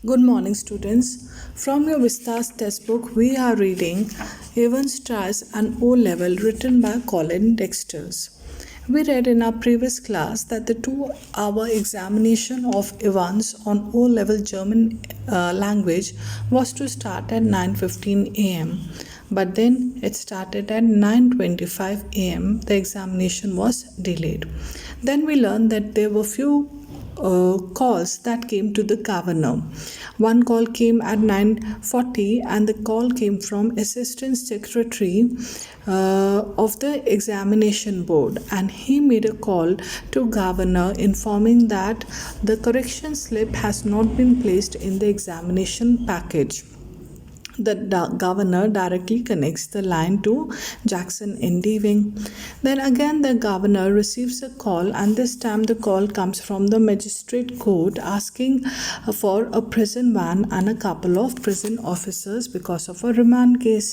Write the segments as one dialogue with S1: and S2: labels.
S1: Good morning, students. From your Vistas textbook, we are reading Evans Tries an O level written by Colin Dexters. We read in our previous class that the 2 hour examination of Evans on O level German language was to start at 9:15 am. But then it started at 9:25 am. The examination was delayed. Then we learned that there were few calls that came to the governor. One call came at 9:40 and the call came from assistant secretary of the examination board, and he made a call to governor informing that the correction slip has not been placed in the examination package. The governor directly connects the line to Jackson ND wing. Then again the governor receives a call, and this time the call comes from the magistrate court asking for a prison van and a couple of prison officers because of a remand case.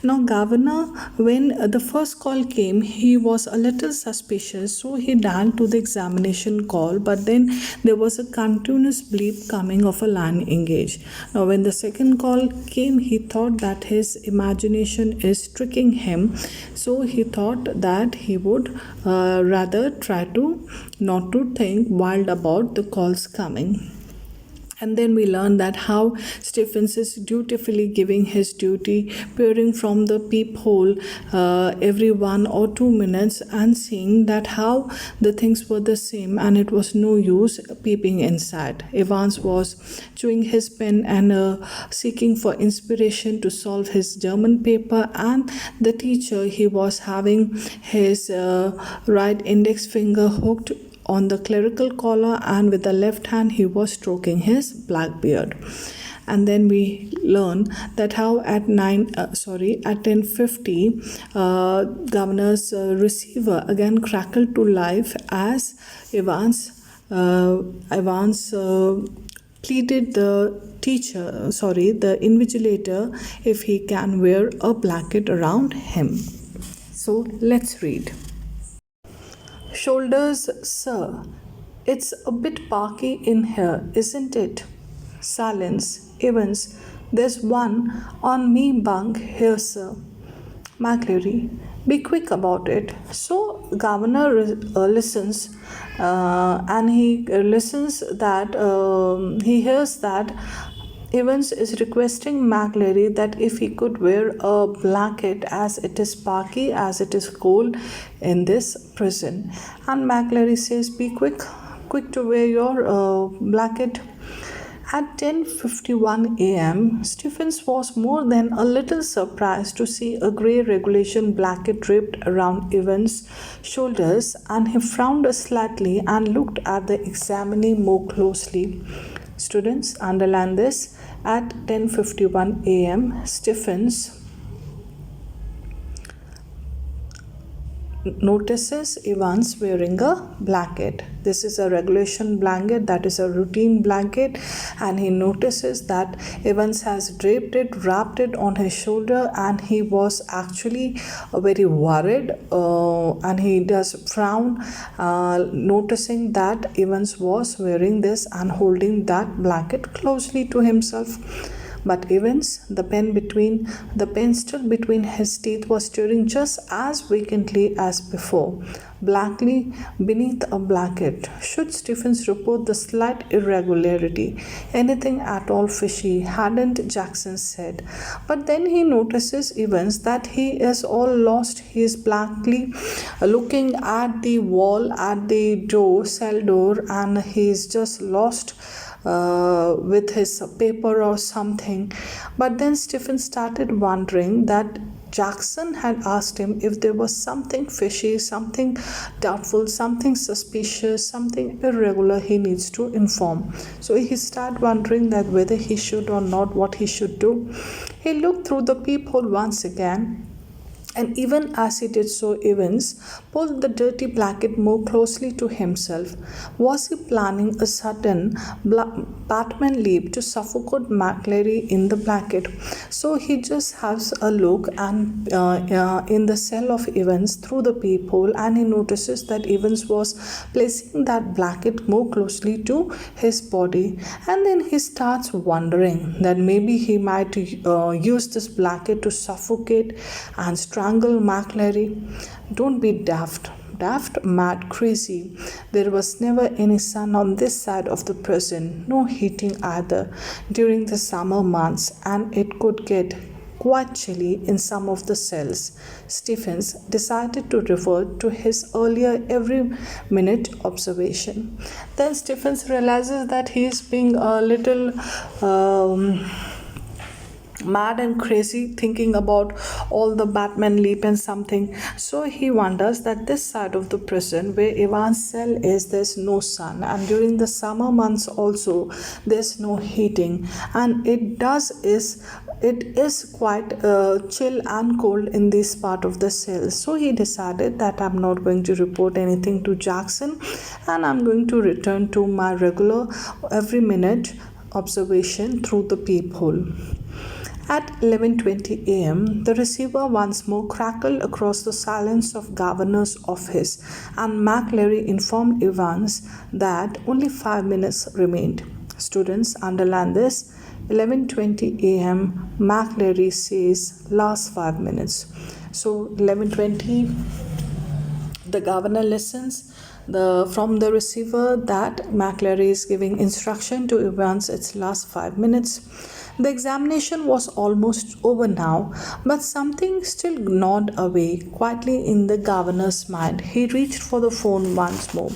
S1: Now governor, when the first call came, he was a little suspicious, so he dialed to the examination call, but then there was a continuous bleep coming of a line engaged. Now when the second call came, he thought that his imagination is tricking him, so he thought that he would rather try to not to think wild about the calls coming. And then we learned that how Stephens is dutifully giving his duty, peering from the peephole every 1 or 2 minutes and seeing that how the things were the same, and it was no use peeping inside. Evans was chewing his pen and seeking for inspiration to solve his German paper, and the teacher, he was having his right index finger hooked on the clerical collar, and with the left hand he was stroking his black beard. And then we learn that how at 10:50 governor's receiver again crackled to life as Evans pleaded the invigilator, if he can wear a blanket around him. So let's read. Shoulders, sir. It's a bit parky in here, isn't it? Silence. Evans. There's one on me bunk here, sir. McLeary. Be quick about it. So governor listens, and he listens that he hears that Evans is requesting McLeary that if he could wear a blanket, as it is parky, as it is cold in this prison. And McLeary says, be quick to wear your blanket. At 10:51 am, Stephens was more than a little surprised to see a grey regulation blanket draped around Evans' shoulders, and he frowned slightly and looked at the examinee more closely. Students, underline this. At 10:51 am, Stephens notices Evans wearing a blanket. This is a regulation blanket, that is a routine blanket, and he notices that Evans has draped it, wrapped it on his shoulder, and he was actually very worried, and he does frown, noticing that Evans was wearing this and holding that blanket closely to himself. But Evans, the pen still between his teeth, was stirring just as vacantly as before, blankly beneath a blanket. Should Stephens report the slight irregularity, anything at all fishy, hadn't Jackson said. But then he notices Evans that he is all lost. He is blankly looking at the wall, at the cell door, and he is just lost with his paper or something. But then Stephen started wondering that Jackson had asked him if there was something fishy, something doubtful, something suspicious, something irregular he needs to inform. So he started wondering that whether he should or not, what he should do. He looked through the peephole once again, And even as he did so, Evans pulled the dirty blanket more closely to himself. Was he planning a sudden Batman leap to suffocate McLary in the blanket? So he just has a look and in the cell of Evans through the peephole, and he notices that Evans was placing that blanket more closely to his body, and then he starts wondering that maybe he might use this blanket to suffocate and strangle McLary. Don't be daft, mad, crazy. There was never any sun on this side of the prison, no heating either during the summer months, and it could get quite chilly in some of the cells. Stephens decided to revert to his earlier every minute observation. Then Stephens realizes that he is being a little mad and crazy thinking about all the Batman leap and something. So he wonders that this side of the prison where Ivan's cell is, there's no sun, and during the summer months also there's no heating, and it is quite chill and cold in this part of the cell. So he decided that I'm not going to report anything to Jackson, and I'm going to return to my regular every minute observation through the peephole. At 11:20 a.m., the receiver once more crackled across the silence of Governor's office, and McLary informed Evans that only 5 minutes remained. Students, underline this. 11:20 a.m., McLary says last 5 minutes. So 11:20, the governor listens from the receiver that McLary is giving instruction to Evans its last 5 minutes. The examination was almost over now, but something still gnawed away quietly in the governor's mind. He reached for the phone once more.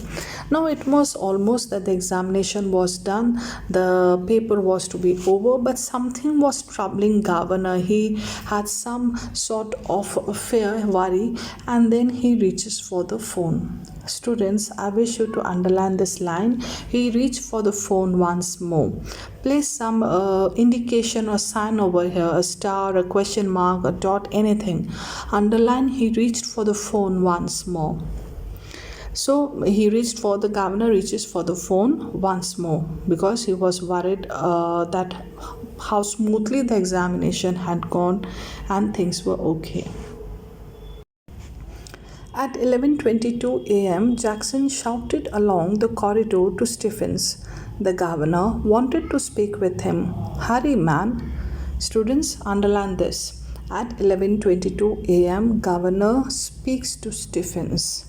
S1: Now it was almost that the examination was done, the paper was to be over, but something was troubling governor. He had some sort of fear, worry, and then he reaches for the phone. Students, I wish you to underline this line. He reached for the phone once more. Place some indication or sign over here, a star, a question mark, a dot, anything. Underline, he reached for the phone once more. So the governor reaches for the phone once more because he was worried that how smoothly the examination had gone and things were okay. At 11:22 a.m., Jackson shouted along the corridor to Stephens. The governor wanted to speak with him. Hurry, man. Students, underline this. At 11:22 a.m., governor speaks to Stephens.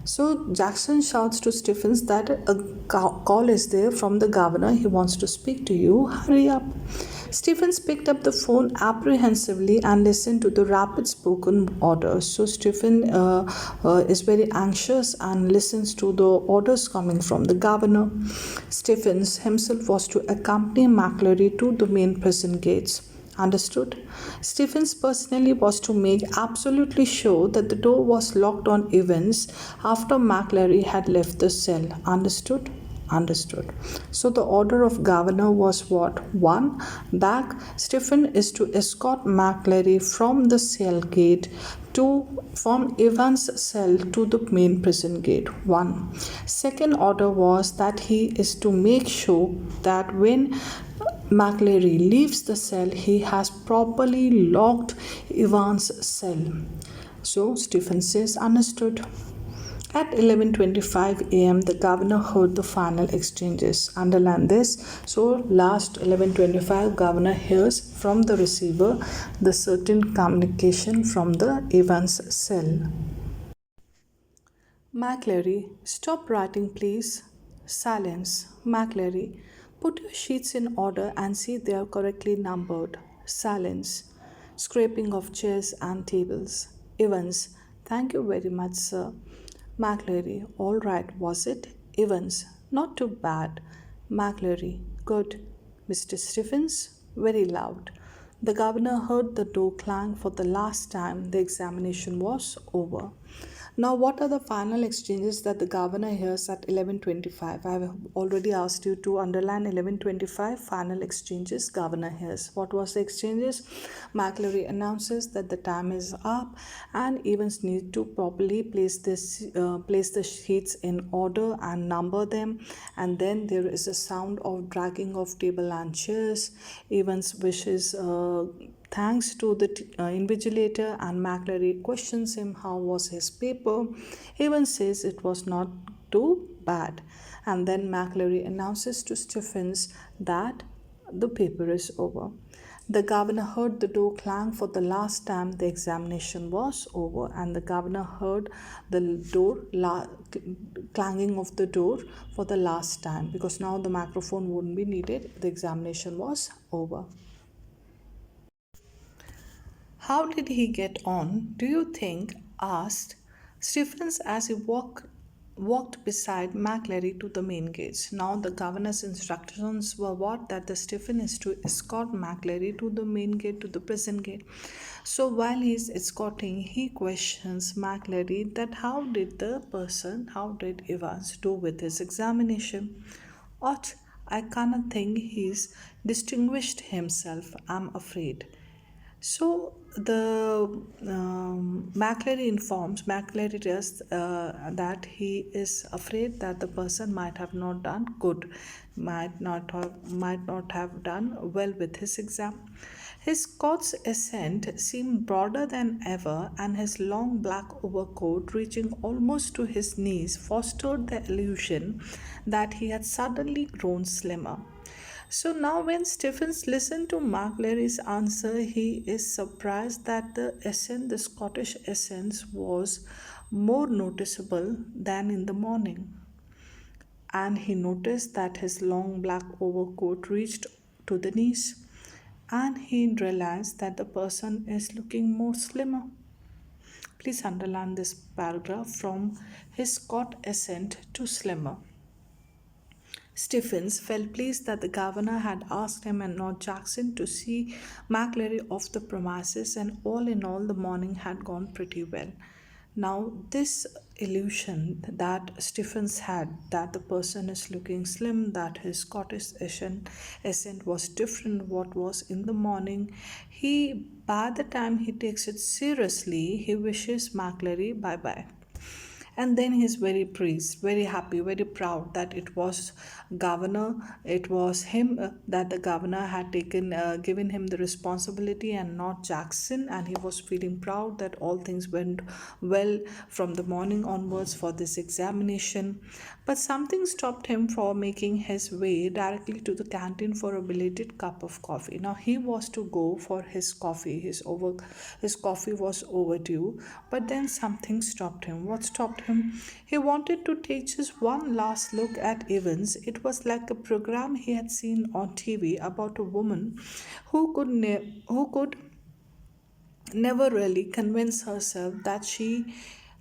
S1: So Jackson shouts to Stephens that a call is there from the governor. He wants to speak to you. Hurry up. Stephens picked up the phone apprehensively and listened to the rapid spoken orders. So Stephen is very anxious and listens to the orders coming from the governor. Stephens himself was to accompany McLary to the main prison gates. Understood? Stephens personally was to make absolutely sure that the door was locked on Evans after McLary had left the cell. Understood? Understood. So the order of governor was what? 1. Back. Stephen is to escort McLary from the cell gate from Evans' cell to the main prison gate. 1. Second order was that he is to make sure that when McLary leaves the cell, he has properly locked Evans' cell. So Stephen says, understood. At 11:25 a.m., the governor heard the final exchanges. Underline this. So last 11:25, governor hears from the receiver the certain communication from the Evans cell. McLary, stop writing, please. Silence. McLary, put your sheets in order and see they are correctly numbered. Silence. Scraping of chairs and tables. Evans, thank you very much, sir. McLary, all right, was it? Evans, not too bad. McLary, good. Mr. Stephens, very loud. The governor heard the door clang for the last time. The examination was over. Now, what are the final exchanges that the governor hears at 11:25? I have already asked you to underline 11:25 final exchanges governor hears. What was the exchanges? McCleary announces that the time is up and Evans need to properly place the sheets in order and number them. And then there is a sound of dragging of table and chairs. Evans wishes. Thanks to the invigilator, and McCleary questions him how was his paper. Evans says it was not too bad, and then McCleary announces to Stephens that the paper is over. The governor heard the door clang for the last time the examination was over, and the governor heard the clanging of the door for the last time because now the microphone wouldn't be needed. The examination was over. How did he get on, do you think? Asked Stephens as he walked beside McCleary to the main gates. Now the governor's instructions were what? That the Stephen is to escort McCleary to the main gate, to the prison gate. So while he is escorting, he questions McCleary that how did Evans do with his examination? Ought I cannot think he's distinguished himself, I'm afraid. So the McCleary does that he is afraid that the person might have not done good, might not have done well with his exam. His Scots accent seemed broader than ever, and his long black overcoat, reaching almost to his knees, fostered the illusion that he had suddenly grown slimmer. So now, when Stephens listened to Mark Leary's answer, he is surprised that the Scottish essence, was more noticeable than in the morning. And he noticed that his long black overcoat reached to the knees, and he realized that the person is looking more slimmer. Please underline this paragraph from his Scott accent to slimmer. Stephens felt pleased that the governor had asked him and not Jackson to see McCleary off the premises, and all in all, the morning had gone pretty well. Now, this illusion that Stephens had that the person is looking slim, that his Scottish accent was different what was in the morning, he by the time he takes it seriously, he wishes McCleary bye bye, and then he's very pleased, very happy, very proud that it was him, that the governor had given him the responsibility and not Jackson, and he was feeling proud that all things went well from the morning onwards for this examination. But something stopped him from making his way directly to the canteen for a belated cup of coffee. Now he was to go for his coffee. His coffee was overdue, but then something stopped him. What stopped him? He wanted to take just one last look at Evans. It was like a program he had seen on TV about a woman who could never really convince herself that she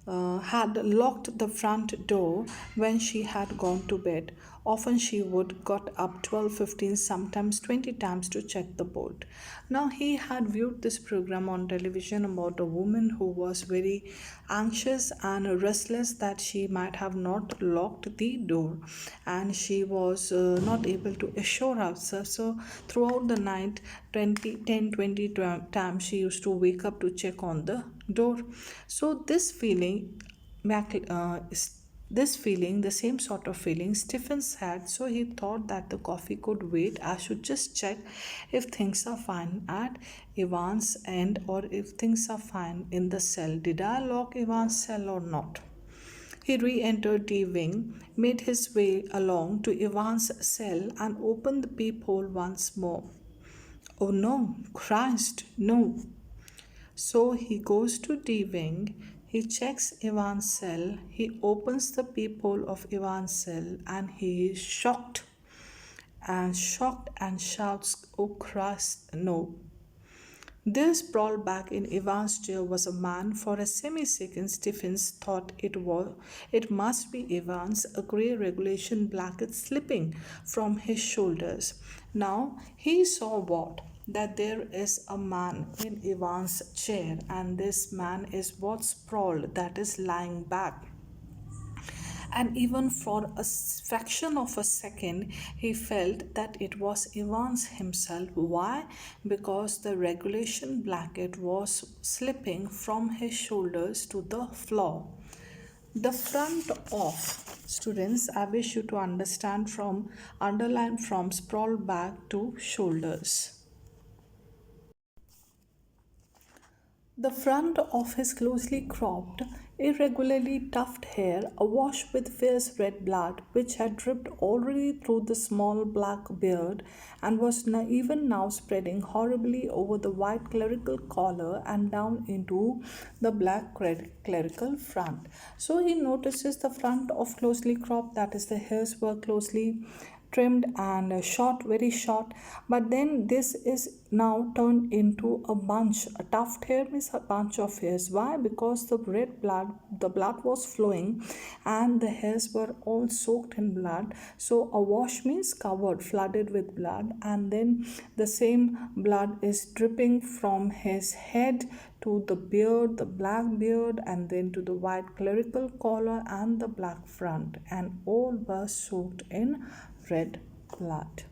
S1: had locked the front door when she had gone to bed. Often she would got up 12, 15, sometimes 20 times to check the bolt. Now he had viewed this program on television about a woman who was very anxious and restless that she might have not locked the door, and she was not able to assure herself. So throughout the night, 20 times she used to wake up to check on the door. So this feeling, the same sort of feeling Stephens had, so he thought that the coffee could wait. I should just check if things are fine at Ivan's end, or if things are fine in the cell. Did I lock Ivan's cell or not? He re-entered the wing, made his way along to Ivan's cell, and opened the peephole once more. Oh no, Christ, no. So he goes to the wing, he checks Ivan's cell, he opens the peephole of Ivan's cell, and he is shocked and shouts, Oh Christ, no. There sprawled back in Ivan's chair was a man. For a semi-second, Stephens thought it must be Evans, a grey regulation blanket slipping from his shoulders. Now he saw what? that there is a man in Ivan's chair, and this man is what sprawled, that is lying back. And even for a fraction of a second, he felt that it was Evans himself. Why? Because the regulation blanket was slipping from his shoulders to the floor. The front of students, I wish you to understand from underline from sprawl back to shoulders. The front of his closely cropped, irregularly tufted hair, awash with fierce red blood, which had dripped already through the small black beard and was even now spreading horribly over the white clerical collar and down into the black clerical front. So he notices the front of closely cropped, that is, the hairs were closely trimmed and short, very short, but then this is now turned into a bunch. A tuft hair means a bunch of hairs. Why? Because the blood was flowing and the hairs were all soaked in blood. So a wash means covered, flooded with blood, and then the same blood is dripping from his head to the beard, the black beard, and then to the white clerical collar and the black front, and all were soaked in red blood.